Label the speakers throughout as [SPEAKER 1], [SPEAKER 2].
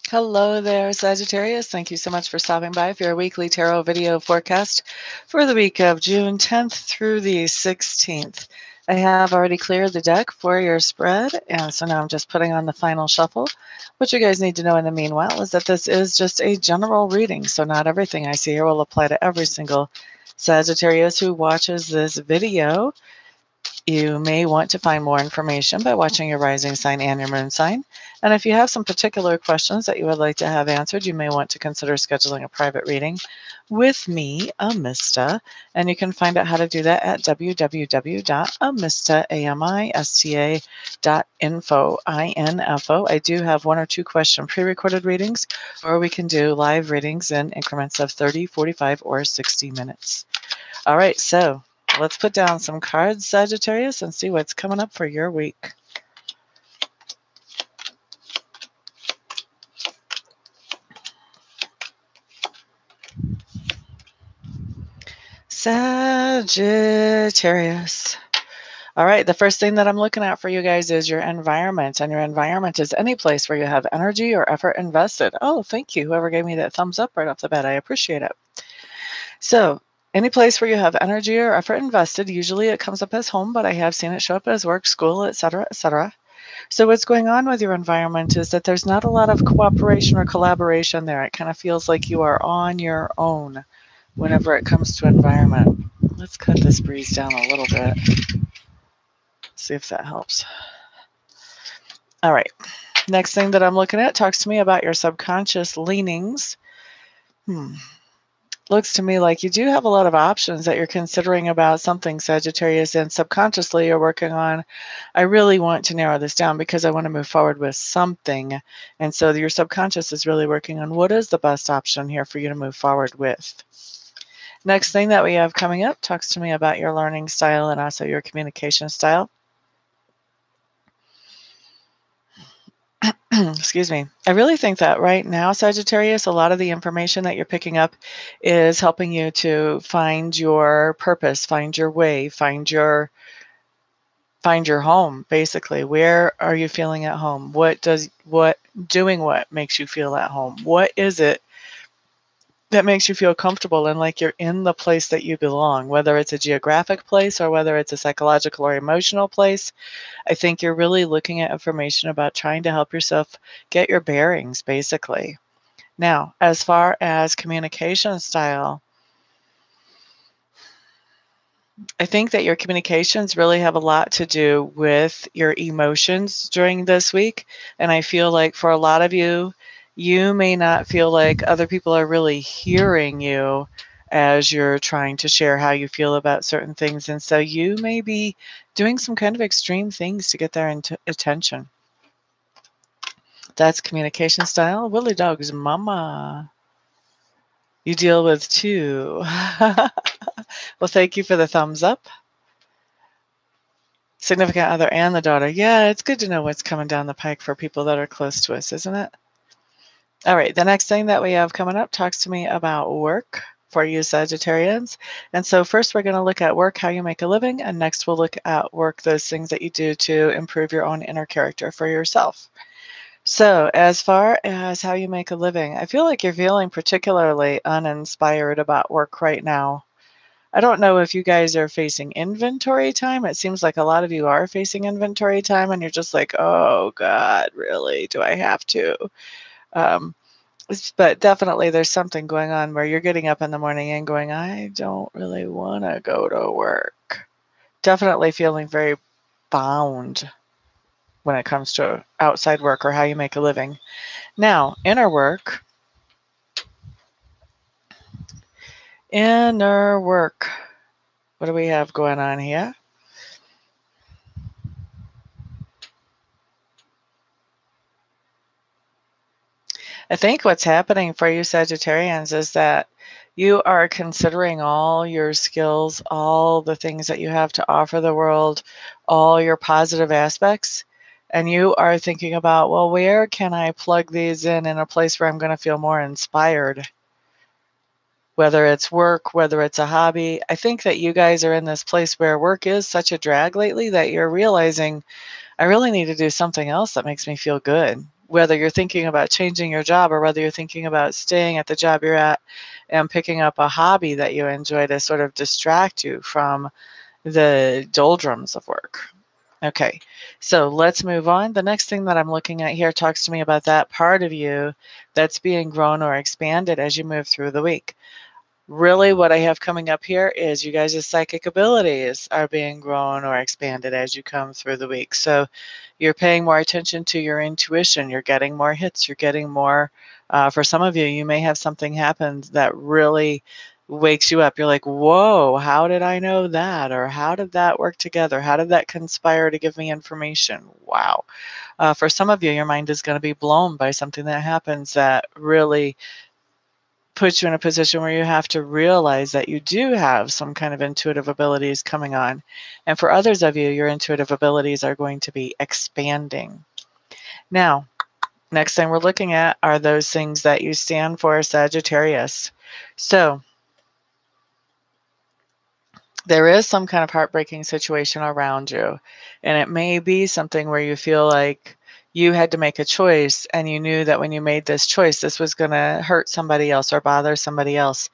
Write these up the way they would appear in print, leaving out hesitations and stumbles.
[SPEAKER 1] Hello there, Sagittarius. Thank you so much for stopping by for your weekly tarot video forecast for the week of June 10th through the 16th. I have already cleared the deck for your spread, and so now I'm just putting on the final shuffle. What you guys need to know in the meanwhile is that this is just a general reading, so not everything I see here will apply to every single Sagittarius who watches this video. You may want to find more information by watching your rising sign and your moon sign. And if you have some particular questions that you would like to have answered, you may want to consider scheduling a private reading with me, Amista. And you can find out how to do that at www.amista.info. I do have one or two question pre-recorded readings, or we can do live readings in increments of 30, 45, or 60 minutes. All right, so let's put down some cards, Sagittarius, and see what's coming up for your week. Sagittarius. All right, the first thing that I'm looking at for you guys is your environment, and your environment is any place where you have energy or effort invested. Oh, thank you, whoever gave me that thumbs up right off the bat. I appreciate it. So, any place where you have energy or effort invested, usually it comes up as home, but I have seen it show up as work, school, etc., etc. So what's going on with your environment is that there's not a lot of cooperation or collaboration there. It kind of feels like you are on your own whenever it comes to environment. Let's cut this breeze down a little bit. See if that helps. All right. Next thing that I'm looking at talks to me about your subconscious leanings. Looks to me like you do have a lot of options that you're considering about something, Sagittarius, and subconsciously you're working on, I really want to narrow this down because I want to move forward with something. And so your subconscious is really working on what is the best option here for you to move forward with. Next thing that we have coming up talks to me about your learning style and also your communication style. Excuse me. I really think that right now, Sagittarius, a lot of the information that you're picking up is helping you to find your purpose, find your way, find your home, basically. Where are you feeling at home? What makes you feel at home? What is it that makes you feel comfortable and like you're in the place that you belong, whether it's a geographic place or whether it's a psychological or emotional place? I think you're really looking at information about trying to help yourself get your bearings, basically. Now, as far as communication style, I think that your communications really have a lot to do with your emotions during this week. And I feel like for a lot of you, you may not feel like other people are really hearing you as you're trying to share how you feel about certain things. And so you may be doing some kind of extreme things to get their attention. That's communication style. Willie Dog's mama. You deal with two. Well, thank you for the thumbs up. Significant other and the daughter. Yeah, it's good to know what's coming down the pike for people that are close to us, isn't it? All right, the next thing that we have coming up talks to me about work for you Sagittarians. And so first we're going to look at work, how you make a living, and next we'll look at work, those things that you do to improve your own inner character for yourself. So as far as how you make a living, I feel like you're feeling particularly uninspired about work right now. I don't know if you guys are facing inventory time. It seems like a lot of you are facing inventory time and you're just like, oh God, really? Do I have to? Um, but definitely there's something going on where you're getting up in the morning and going, I don't really want to go to work. Definitely feeling very bound when it comes to outside work or how you make a living. Now, inner work. Inner work. What do we have going on here? I think what's happening for you Sagittarians is that you are considering all your skills, all the things that you have to offer the world, all your positive aspects, and you are thinking about, well, where can I plug these in a place where I'm going to feel more inspired? Whether it's work, whether it's a hobby. I think that you guys are in this place where work is such a drag lately that you're realizing, I really need to do something else that makes me feel good. whether you're thinking about changing your job or whether you're thinking about staying at the job you're at and picking up a hobby that you enjoy to sort of distract you from the doldrums of work. Okay, so let's move on. The next thing that I'm looking at here talks to me about that part of you that's being grown or expanded as you move through the week. Really, what I have coming up here is you guys' psychic abilities are being grown or expanded as you come through the week. So you're paying more attention to your intuition. You're getting more hits. You're getting more. For some of you, you may have something happen that really wakes you up. You're like, whoa, how did I know that? Or how did that work together? How did that conspire to give me information? Wow. For some of you, your mind is going to be blown by something that happens that really puts you in a position where you have to realize that you do have some kind of intuitive abilities coming on. And for others of you, your intuitive abilities are going to be expanding. Now, next thing we're looking at are those things that you stand for, Sagittarius. So there is some kind of heartbreaking situation around you, and it may be something where you feel like you had to make a choice and you knew that when you made this choice, this was going to hurt somebody else or bother somebody else.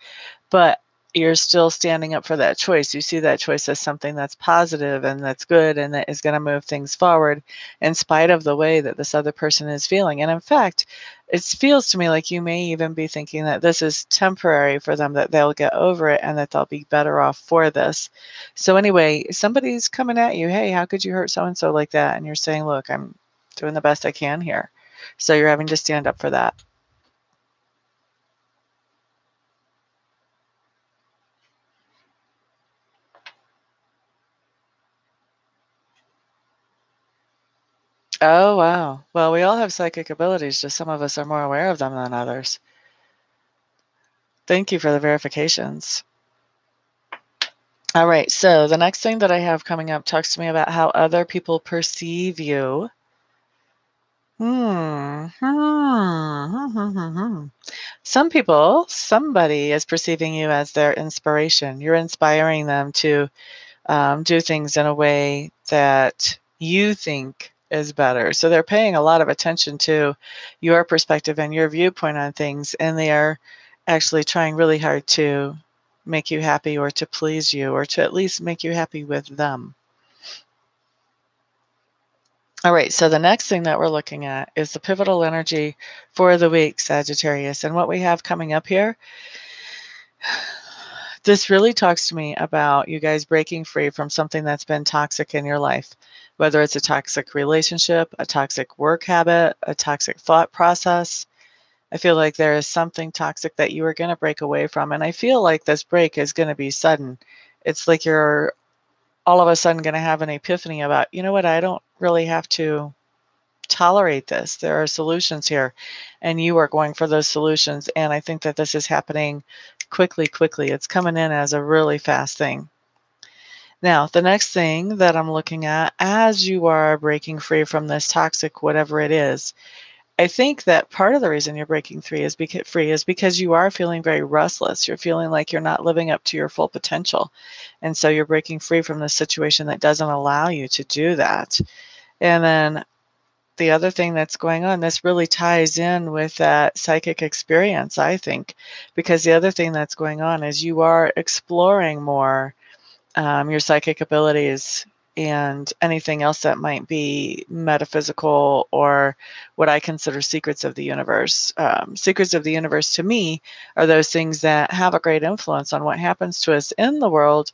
[SPEAKER 1] But you're still standing up for that choice. You see that choice as something that's positive and that's good and that is going to move things forward in spite of the way that this other person is feeling. And in fact, it feels to me like you may even be thinking that this is temporary for them, that they'll get over it and that they'll be better off for this. So anyway, somebody's coming at you, hey, how could you hurt so and so like that? And you're saying, look, I'm doing the best I can here. So you're having to stand up for that. Oh, wow. Well, we all have psychic abilities, just some of us are more aware of them than others. Thank you for the verifications. All right, so the next thing that I have coming up talks to me about how other people perceive you. Some people, somebody is perceiving you as their inspiration. You're inspiring them to do things in a way that you think is better. So they're paying a lot of attention to your perspective and your viewpoint on things, and they are actually trying really hard to make you happy or to please you or to at least make you happy with them. All right, so the next thing that we're looking at is the pivotal energy for the week, Sagittarius. And what we have coming up here, this really talks to me about you guys breaking free from something that's been toxic in your life, whether it's a toxic relationship, a toxic work habit, a toxic thought process. I feel like there is something toxic that you are going to break away from. And I feel like this break is going to be sudden. It's like you're all of a sudden going to have an epiphany about, you know what, I don't really have to tolerate this. There are solutions here, and you are going for those solutions. And I think that this is happening quickly, quickly. It's coming in as a really fast thing. Now, the next thing that I'm looking at as you are breaking free from this toxic, whatever it is, I think that part of the reason you're breaking free is because you are feeling very restless. You're feeling like you're not living up to your full potential. And so you're breaking free from this situation that doesn't allow you to do that. And then the other thing that's going on, this really ties in with that psychic experience, I think, because the other thing that's going on is you are exploring more your psychic abilities and anything else that might be metaphysical or what I consider secrets of the universe. Secrets of the universe to me are those things that have a great influence on what happens to us in the world,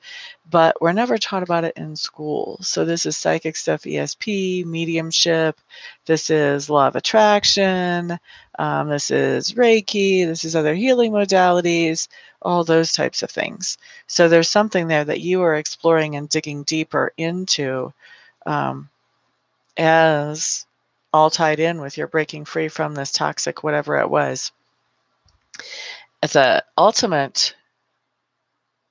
[SPEAKER 1] but we're never taught about it in school. So this is psychic stuff, ESP, mediumship, this is law of attraction, this is Reiki, this is other healing modalities, all those types of things. So there's something there that you are exploring and digging deeper into um, as all tied in with your breaking free from this toxic whatever it was. It's a ultimate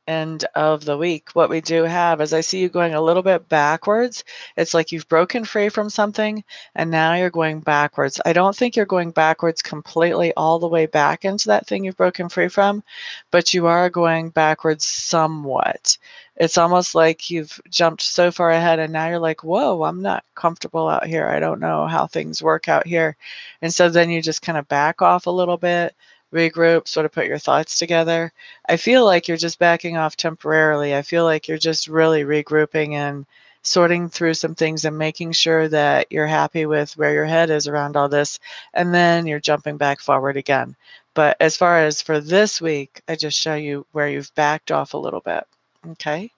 [SPEAKER 1] end of the week, what we do have is I see you going a little bit backwards. It's like you've broken free from something and now you're going backwards. I don't think you're going backwards completely all the way back into that thing you've broken free from, but you are going backwards somewhat. It's almost like you've jumped so far ahead and now you're like, whoa, I'm not comfortable out here. I don't know how things work out here. And so then you just kind of back off a little bit, regroup, sort of put your thoughts together. I feel like you're just backing off temporarily. I feel like you're just really regrouping and sorting through some things and making sure that you're happy with where your head is around all this. And then you're jumping back forward again. But as far as for this week, I just show you where you've backed off a little bit. Okay.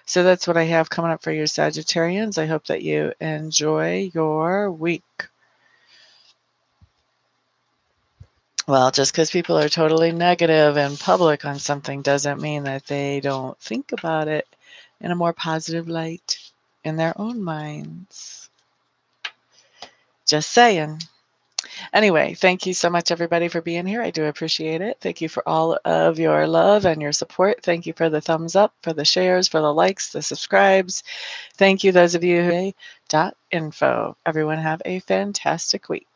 [SPEAKER 1] So that's what I have coming up for you, Sagittarians. I hope that you enjoy your week. Well, just because people are totally negative in public on something doesn't mean that they don't think about it in a more positive light in their own minds. Just saying. Anyway, thank you so much, everybody, for being here. I do appreciate it. Thank you for all of your love and your support. Thank you for the thumbs up, for the shares, for the likes, the subscribes. Thank you, those of you who info. Everyone have a fantastic week.